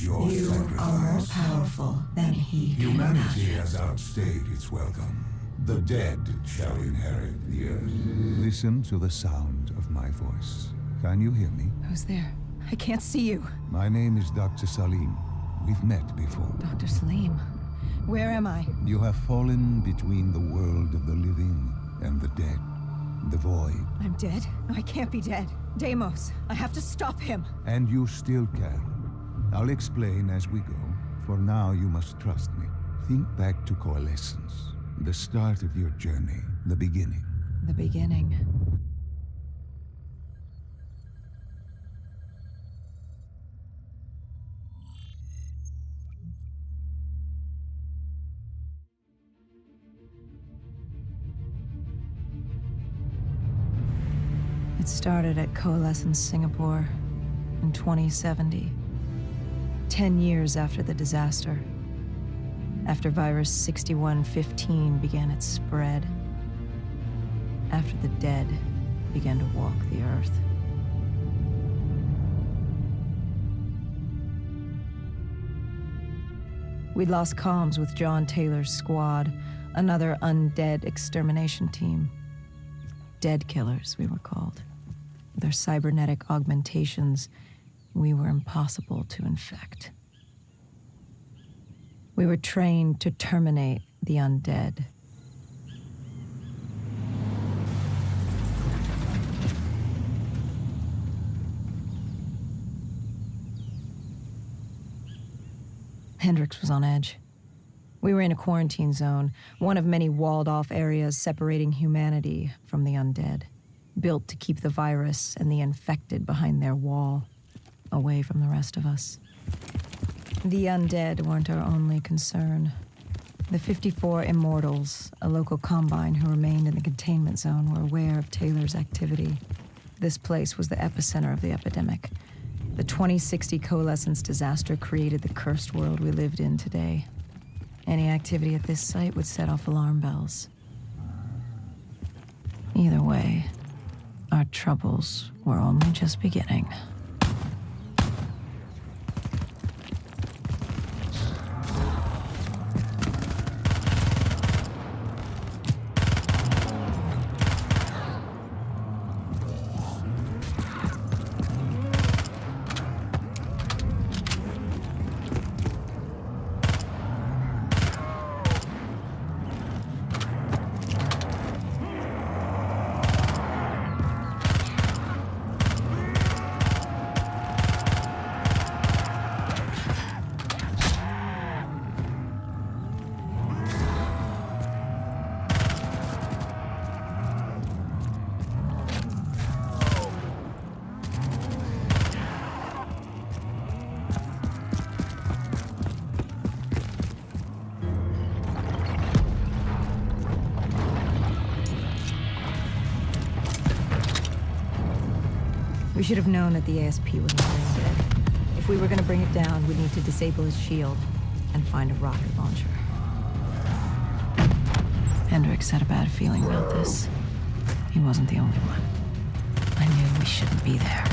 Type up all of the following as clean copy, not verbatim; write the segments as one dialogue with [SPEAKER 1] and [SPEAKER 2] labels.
[SPEAKER 1] is your sacrifice.
[SPEAKER 2] You are more powerful than he can
[SPEAKER 1] Humanity
[SPEAKER 2] imagine.
[SPEAKER 1] has outstayed its welcome. The dead shall inherit the earth. Listen to the sound of my voice. Can you hear me?
[SPEAKER 3] Who's there? I can't see you.
[SPEAKER 1] My name is Dr. Salim. We've met before.
[SPEAKER 3] Dr. Salim. Where am I?
[SPEAKER 1] You have fallen between the world of the living and the dead. The void.
[SPEAKER 3] I'm dead? No, I can't be dead. Deimos, I have to stop him.
[SPEAKER 1] And you still can. I'll explain as we go. For now, you must trust me. Think back to Coalescence. The start of your journey. The beginning.
[SPEAKER 3] The beginning. It started at Coalescence Singapore in 2070, 10 years after the disaster, after Virus 6115 began its spread, after the dead began to walk the Earth. We'd lost comms with John Taylor's squad, another undead extermination team. Dead killers, we were called. With our cybernetic augmentations, we were impossible to infect. We were trained to terminate the undead. Hendricks was on edge. We were in a quarantine zone, one of many walled-off areas separating humanity from the undead, built to keep the virus and the infected behind their wall, away from the rest of us. The undead weren't our only concern. The 54 Immortals, a local combine who remained in the containment zone, were aware of Taylor's activity. This place was the epicenter of the epidemic. The 2060 Coalescence disaster created the cursed world we lived in today. Any activity at this site would set off alarm bells. Either way, our troubles were only just beginning. We should have known that the ASP wasn't brain dead. If we were going to bring it down, we'd need to disable his shield and find a rocket launcher. Hendricks had a bad feeling about this. He wasn't the only one. I knew we shouldn't be there.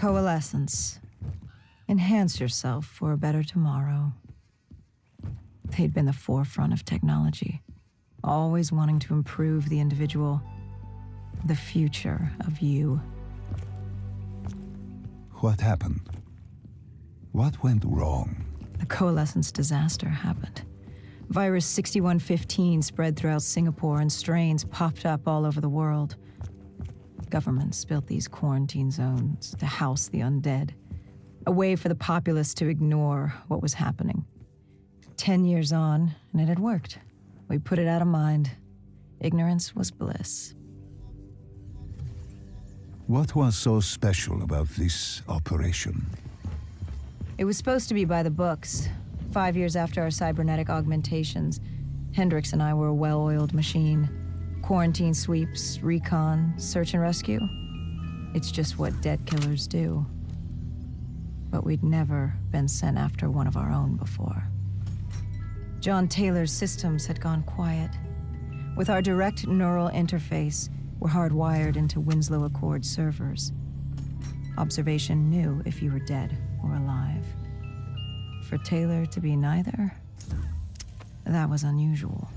[SPEAKER 3] Coalescence. Enhance yourself for a better tomorrow. They'd been the forefront of technology, always wanting to improve the individual, the future of you.
[SPEAKER 1] What happened? What went wrong?
[SPEAKER 3] The Coalescence disaster happened. Virus 6115 spread throughout Singapore and strains popped up all over the world. Governments built these quarantine zones to house the undead, a way for the populace to ignore what was happening. 10 years on, and it had worked. We put it out of mind. Ignorance was bliss.
[SPEAKER 1] What was so special about this operation?
[SPEAKER 3] It was supposed to be by the books. 5 years after our cybernetic augmentations, Hendricks and I were a well-oiled machine. Quarantine sweeps, recon, search and rescue. It's just what dead killers do. But we'd never been sent after one of our own before. John Taylor's systems had gone quiet. With our direct neural interface, we're hardwired into Winslow Accord servers. Observation knew if you were dead or alive. For Taylor to be neither, that was unusual.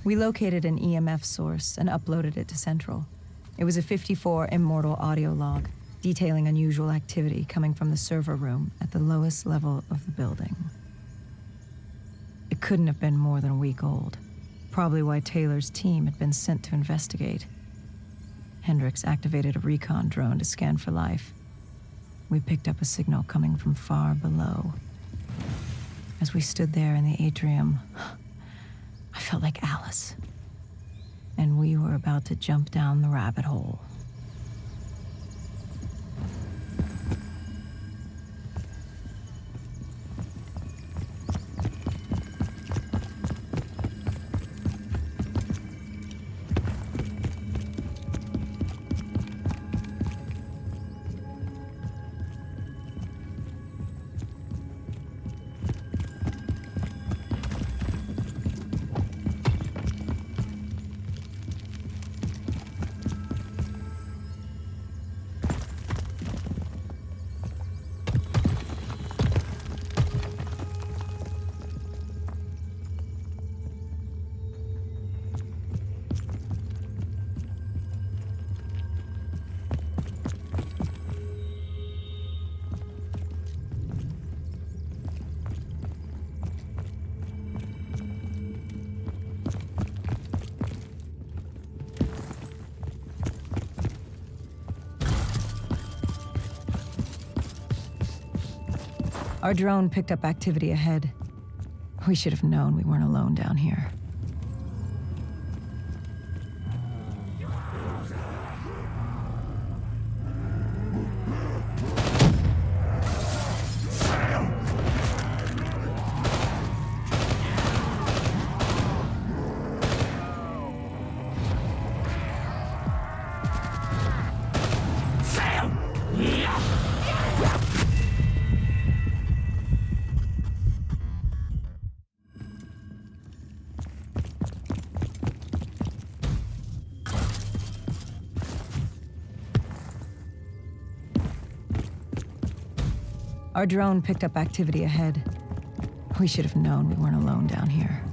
[SPEAKER 3] We located an EMF source and uploaded it to Central. It was a 54 immortal audio log, detailing unusual activity coming from the server room at the lowest level of the building. It couldn't have been more than a week old, probably why Taylor's team had been sent to investigate. Hendricks activated a recon drone to scan for life. We picked up a signal coming from far below. As we stood there in the atrium, I felt like Alice. And we were about to jump down the rabbit hole. Our drone picked up activity ahead. We should have known we weren't alone down here. Our drone picked up activity ahead. We should have known we weren't alone down here.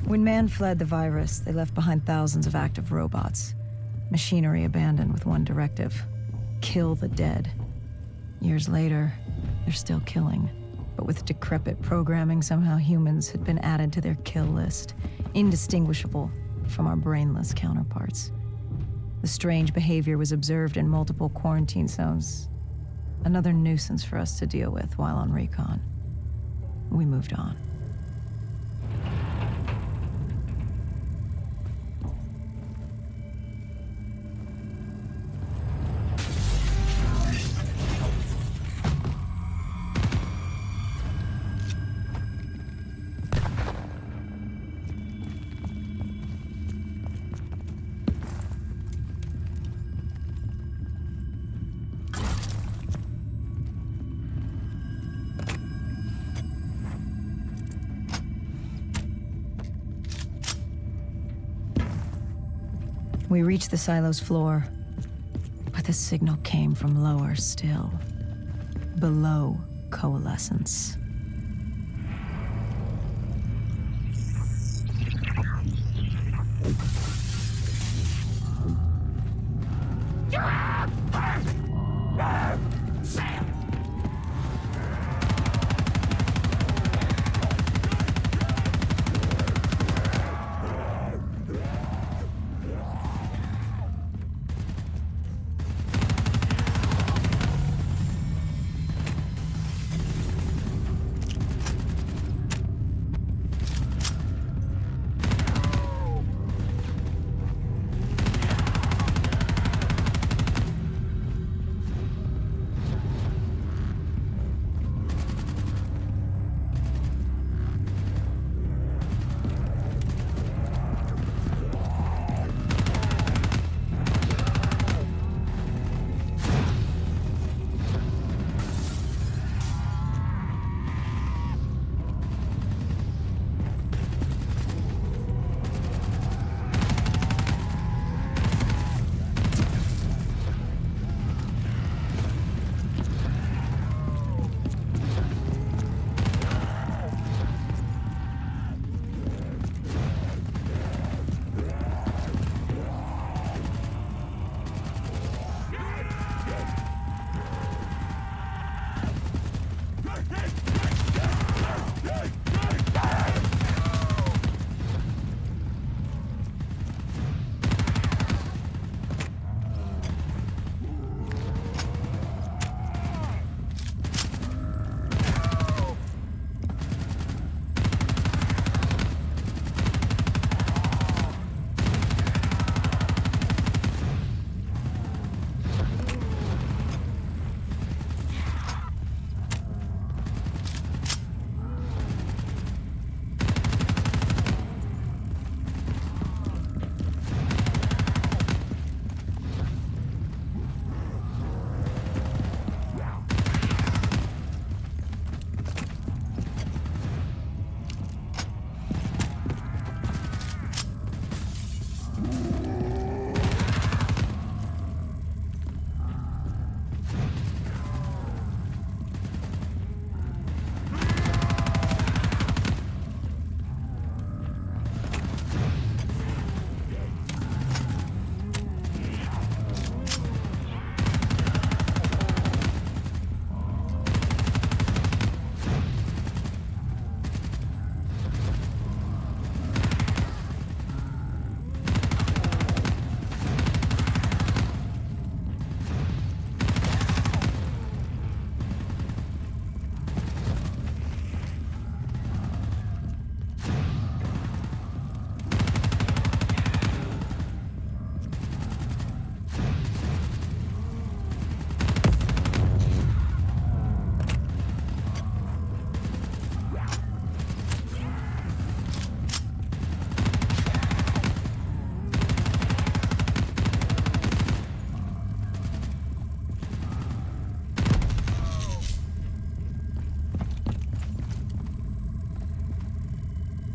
[SPEAKER 3] When man fled the virus, they left behind thousands of active robots. Machinery abandoned with one directive: kill the dead. Years later, they're still killing. But with decrepit programming, somehow humans had been added to their kill list, indistinguishable from our brainless counterparts. The strange behavior was observed in multiple quarantine zones. Another nuisance for us to deal with while on recon. We moved on. We reached the silo's floor, but the signal came from lower still, below coalescence.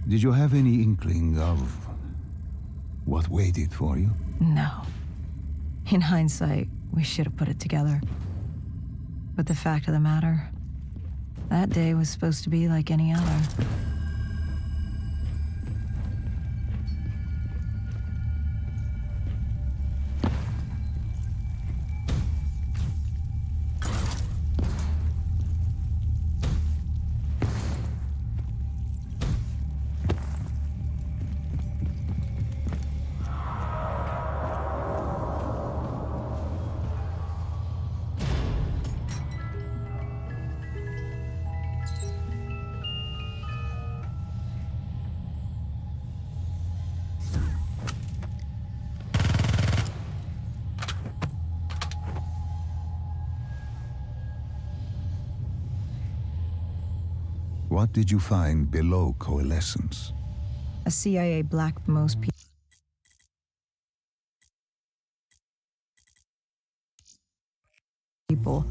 [SPEAKER 1] Did you have any inkling of what waited for you?
[SPEAKER 3] No. In hindsight, we should have put it together. But the fact of the matter, that day was supposed to be like any other.
[SPEAKER 1] What did you find below Coalescence?
[SPEAKER 3] A CIA blacked most people